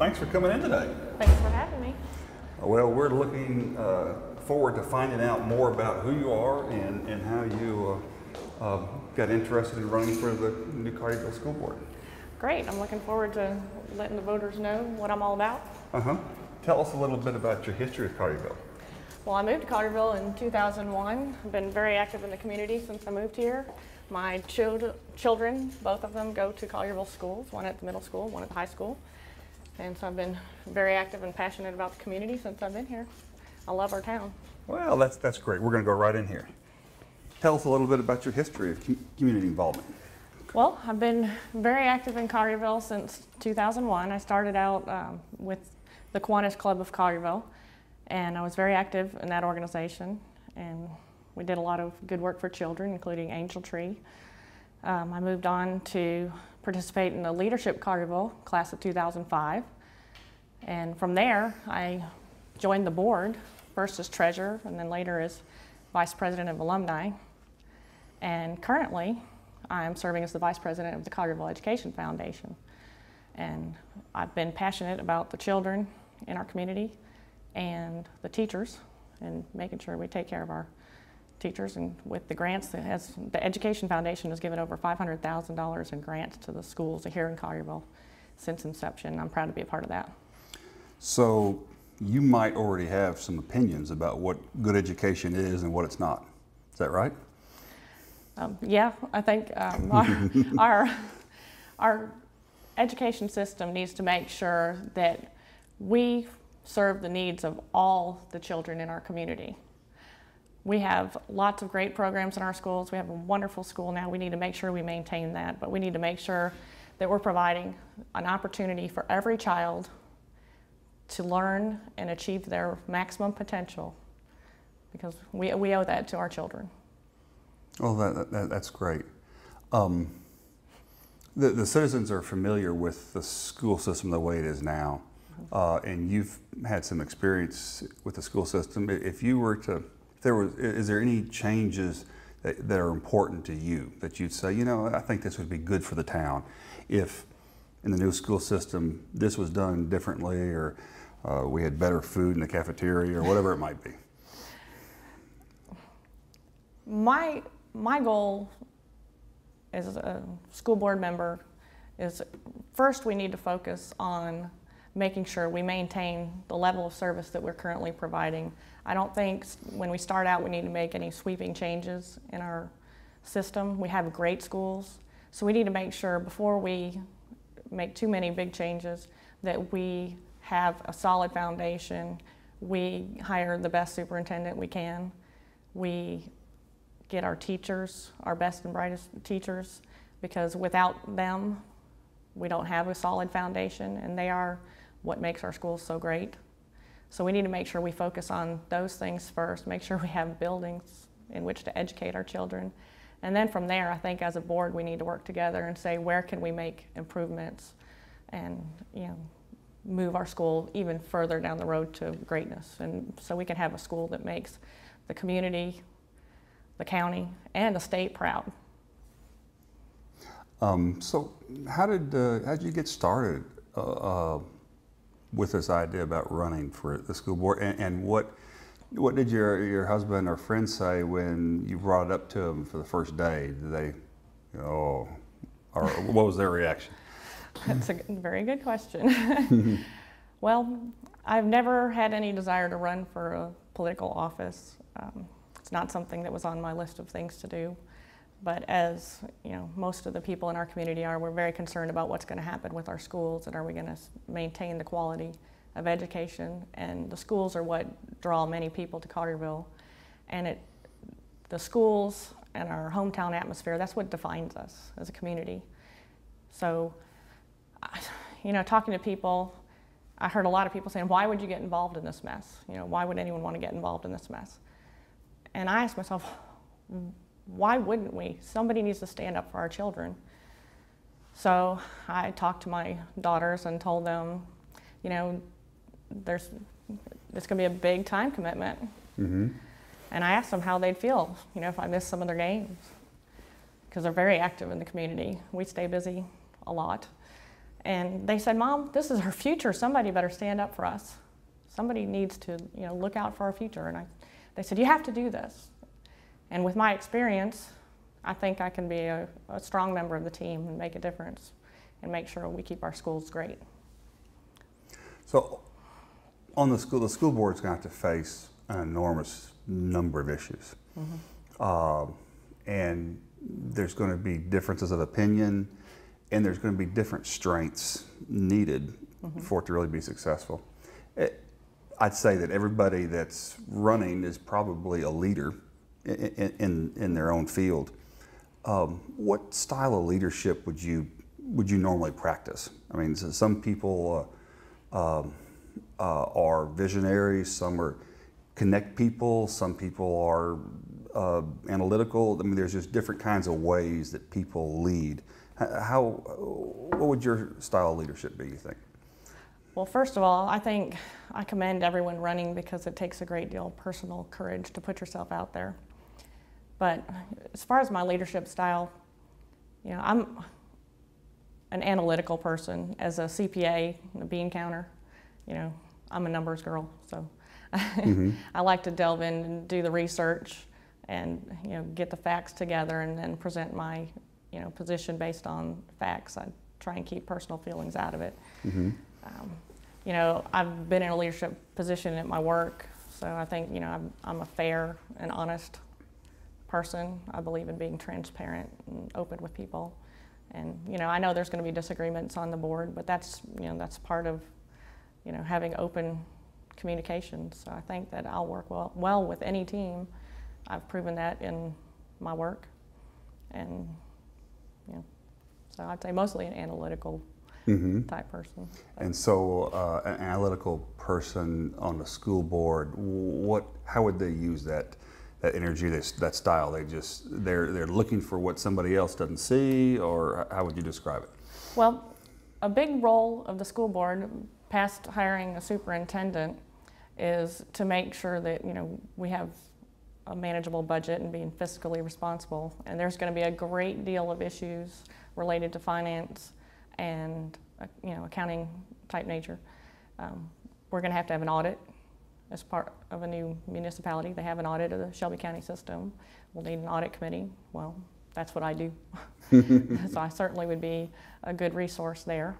thanks for coming in today. Thanks for having me. Well, we're looking forward to finding out more about who you are and how you got interested in running for the new Collierville School Board. Great. I'm looking forward to letting the voters know what I'm all about. Tell us a little bit about your history of Collierville. Well, I moved to Collierville in 2001. I've been very active in the community since I moved here. My children, both of them, go to Collierville schools, one at the middle school, one at the high school. And so I've been very active and passionate about the community since I've been here. I love our town. Well, that's great. We're going to go right in here. Tell us a little bit about your history of community involvement. Well, I've been very active in Collierville since 2001. I started out with the Kiwanis Club of Collierville, and I was very active in that organization. And we did a lot of good work for children, including Angel Tree. I moved on to participate in the Leadership Collierville class of 2005. And from there, I joined the board, first as treasurer and then later as vice president of alumni. And currently, I'm serving as the vice president of the Collierville Education Foundation. And I've been passionate about the children in our community and the teachers and making sure we take care of our teachers. And with the grants, the Education Foundation has given over $500,000 in grants to the schools here in Collierville since inception. I'm proud to be a part of that. So you might already have some opinions about what good education is and what it's not. Is that right? Yeah, I think our education system needs to make sure that we serve the needs of all the children in our community. We have lots of great programs in our schools. We have a wonderful school now. We need to make sure we maintain that, but we need to make sure that we're providing an opportunity for every child to learn and achieve their maximum potential, because we owe that to our children. Well, that's great. The citizens are familiar with the school system the way it is now, and you've had some experience with the school system. If you were to, is there any changes that are important to you that you'd say, you know, I think this would be good for the town if in the new school system this was done differently, or we had better food in the cafeteria, or whatever it might be? My goal as a school board member is, first we need to focus on making sure we maintain the level of service that we're currently providing. I don't think when we start out we need to make any sweeping changes in our system. We have great schools, so we need to make sure before we make too many big changes that we have a solid foundation. We hire the best superintendent we can. We get our teachers, our best and brightest teachers, because without them, we don't have a solid foundation, and they are what makes our schools so great. So we need to make sure we focus on those things first, make sure we have buildings in which to educate our children. And then from there, I think as a board, we need to work together and say, where can we make improvements and, you know, move our school even further down the road to greatness. And so we can have a school that makes the community, the county, and the state proud. So how did you get started with this idea about running for the school board, and what did your husband or friends say when you brought it up to them for the first day? Did they, or what was their reaction? That's a very good question. Well, I've never had any desire to run for a political office. It's not something that was on my list of things to do. But as you know, most of the people in our community are, we're very concerned about what's going to happen with our schools, and are we going to maintain the quality of education. And the schools are what draw many people to Collierville. And the schools and our hometown atmosphere, that's what defines us as a community. So, you know, talking to people, I heard a lot of people saying, why would you get involved in this mess? You know, why would anyone want to get involved in this mess? And I asked myself, why wouldn't we? Somebody needs to stand up for our children. So I talked to my daughters and told them, you know, it's going to be a big time commitment. Mm-hmm. And I asked them how they'd feel, you know, if I missed some of their games, because they're very active in the community. We stay busy a lot. And they said, Mom, this is our future. Somebody better stand up for us. Somebody needs to, look out for our future. And they said, you have to do this. And with my experience, I think I can be a strong member of the team and make a difference and make sure we keep our schools great. So on the school board's going to have to face an enormous number of issues. And there's going to be differences of opinion, and there's going to be different strengths needed for it to really be successful. I'd say that everybody that's running is probably a leader in their own field. What style of leadership would you normally practice? I mean, some people are visionaries, some are connect people, some people are analytical. I mean, there's just different kinds of ways that people lead. What would your style of leadership be, you think? Well, first of all, I think I commend everyone running because it takes a great deal of personal courage to put yourself out there. But as far as my leadership style, I'm an analytical person. As a CPA, a bean counter, I'm a numbers girl, so I like to delve in and do the research and get the facts together and then present my position based on facts. I try and keep personal feelings out of it. I've been in a leadership position at my work, so I think I'm a fair and honest person. I believe in being transparent and open with people, and I know there's going to be disagreements on the board, but that's part of having open communication. So I think that I'll work well with any team. I've proven that in my work, and so I'd say mostly an analytical type person. And so an analytical person on the school board, how would they use that energy, that style? They're looking for what somebody else doesn't see, or how would you describe it? Well, a big role of the school board, past hiring a superintendent, is to make sure that we have a manageable budget and being fiscally responsible. And there's going to be a great deal of issues related to finance and accounting type nature. We're going to have an audit as part of a new municipality. They have an audit of the Shelby County system. We'll need an audit committee. Well, that's what I do. So I certainly would be a good resource there.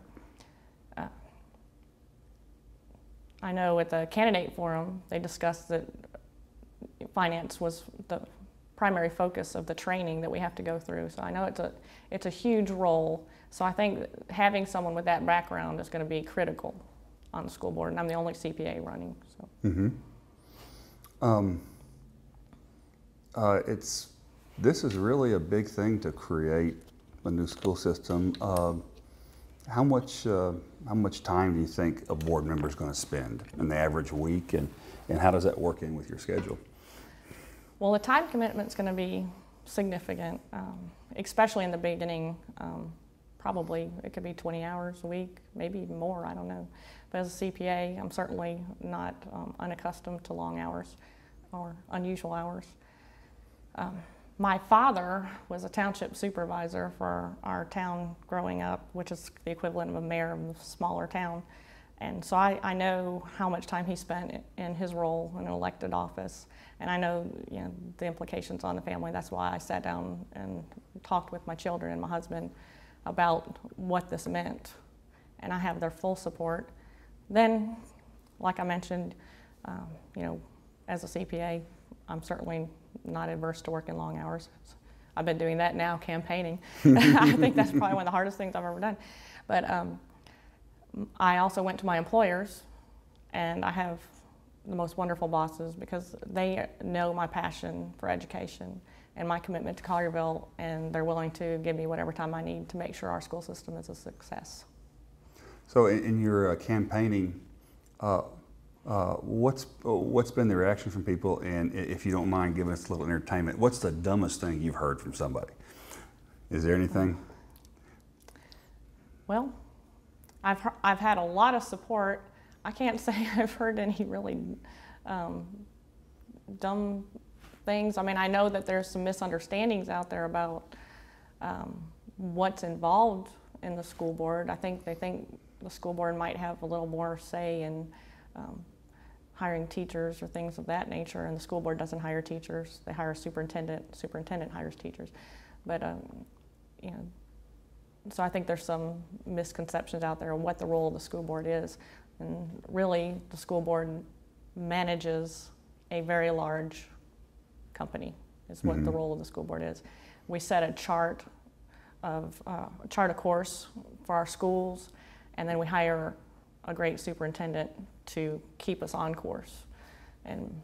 I know at the candidate forum, they discussed that finance was the primary focus of the training that we have to go through. So I know it's a huge role. So I think that having someone with that background is going to be critical on the school board, and I'm the only CPA running. So. This is really a big thing to create a new school system. How much time do you think a board member is going to spend in the average week, and how does that work in with your schedule? Well, the time commitment is going to be significant, especially in the beginning. Probably it could be 20 hours a week, maybe even more, I don't know. But as a CPA, I'm certainly not unaccustomed to long hours or unusual hours. My father was a township supervisor for our town growing up, which is the equivalent of a mayor of a smaller town. And so I know how much time he spent in his role in an elected office. And I know, the implications on the family. That's why I sat down and talked with my children and my husband about what this meant. And I have their full support. Then, like I mentioned, as a CPA, I'm certainly not adverse to working long hours. I've been doing that now, campaigning. I think that's probably one of the hardest things I've ever done. But I also went to my employers, and I have the most wonderful bosses because they know my passion for education and my commitment to Collierville, and they're willing to give me whatever time I need to make sure our school system is a success. So in your campaigning, what's been the reaction from people? And if you don't mind giving us a little entertainment, what's the dumbest thing you've heard from somebody? Is there anything? Well, I've had a lot of support. I can't say I've heard any really dumb things. I mean, I know that there's some misunderstandings out there about what's involved in the school board. I think they think the school board might have a little more say in hiring teachers or things of that nature, and the school board doesn't hire teachers. They hire a superintendent. Superintendent hires teachers. But you know, so I think there's some misconceptions out there of what the role of the school board is. And really, the school board manages a very large company, is what the role of the school board is. We set a chart a course for our schools, and then we hire a great superintendent to keep us on course. And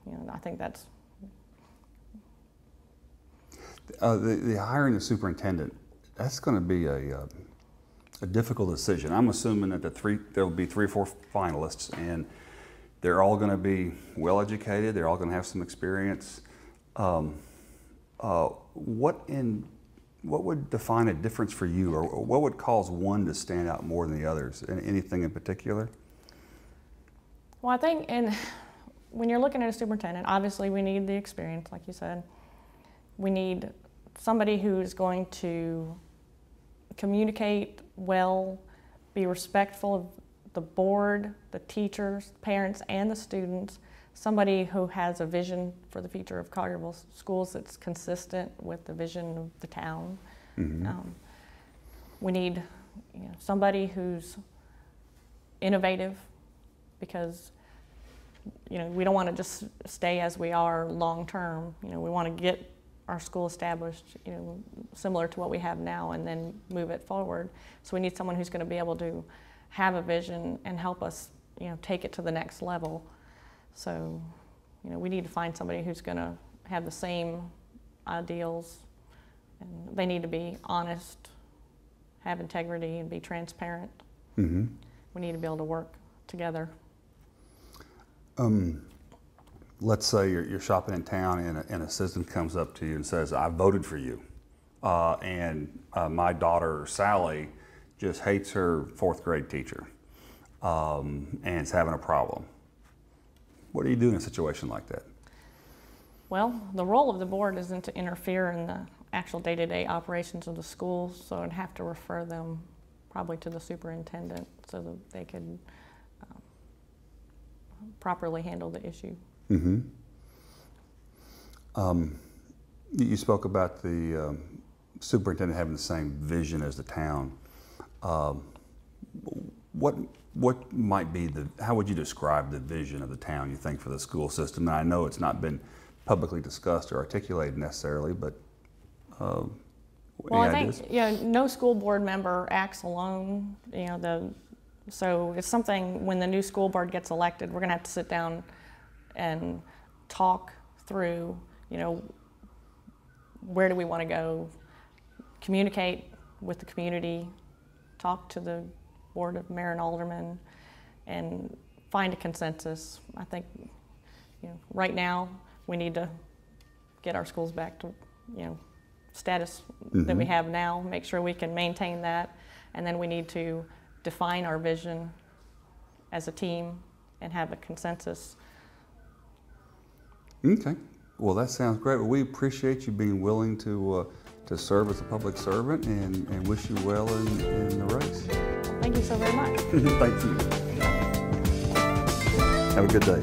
you know, I think that's the hiring the superintendent. That's going to be a difficult decision. I'm assuming that there'll be 3 or 4 finalists, and they're all going to be well educated. They're all going to have some experience. What would define a difference for you, or what would cause one to stand out more than the others? Anything in particular? Well, I think when you're looking at a superintendent, obviously we need the experience, like you said. We need somebody who's going to communicate well, be respectful of the board, the teachers, parents, and the students. Somebody who has a vision for the future of Collierville schools that's consistent with the vision of the town. We need somebody who's innovative, because we don't want to just stay as we are long term. We want to get our school established, similar to what we have now, and then move it forward. So we need someone who's going to be able to have a vision and help us, take it to the next level. So, we need to find somebody who's going to have the same ideals, and they need to be honest, have integrity, and be transparent. We need to be able to work together. Let's say you're shopping in town and a citizen comes up to you and says, "I voted for you, and my daughter Sally just hates her 4th grade teacher and is having a problem." What do you do in a situation like that? Well, the role of the board isn't to interfere in the actual day-to-day operations of the schools, so I'd have to refer them probably to the superintendent so that they could properly handle the issue. You spoke about the superintendent having the same vision as the town. What might be how would you describe the vision of the town, you think, for the school system? And I know it's not been publicly discussed or articulated necessarily, but well, I think no school board member acts alone. So it's something, when the new school board gets elected, we're going to have to sit down and talk through, where do we want to go, communicate with the community, talk to the board of mayor and aldermen, and find a consensus. I think, right now we need to get our schools back to, status that we have now, make sure we can maintain that, and then we need to define our vision as a team and have a consensus. Okay, well, that sounds great. Well, we appreciate you being willing to serve as a public servant, and wish you well in the race. Thank you so very much. Thank you. Have a good day.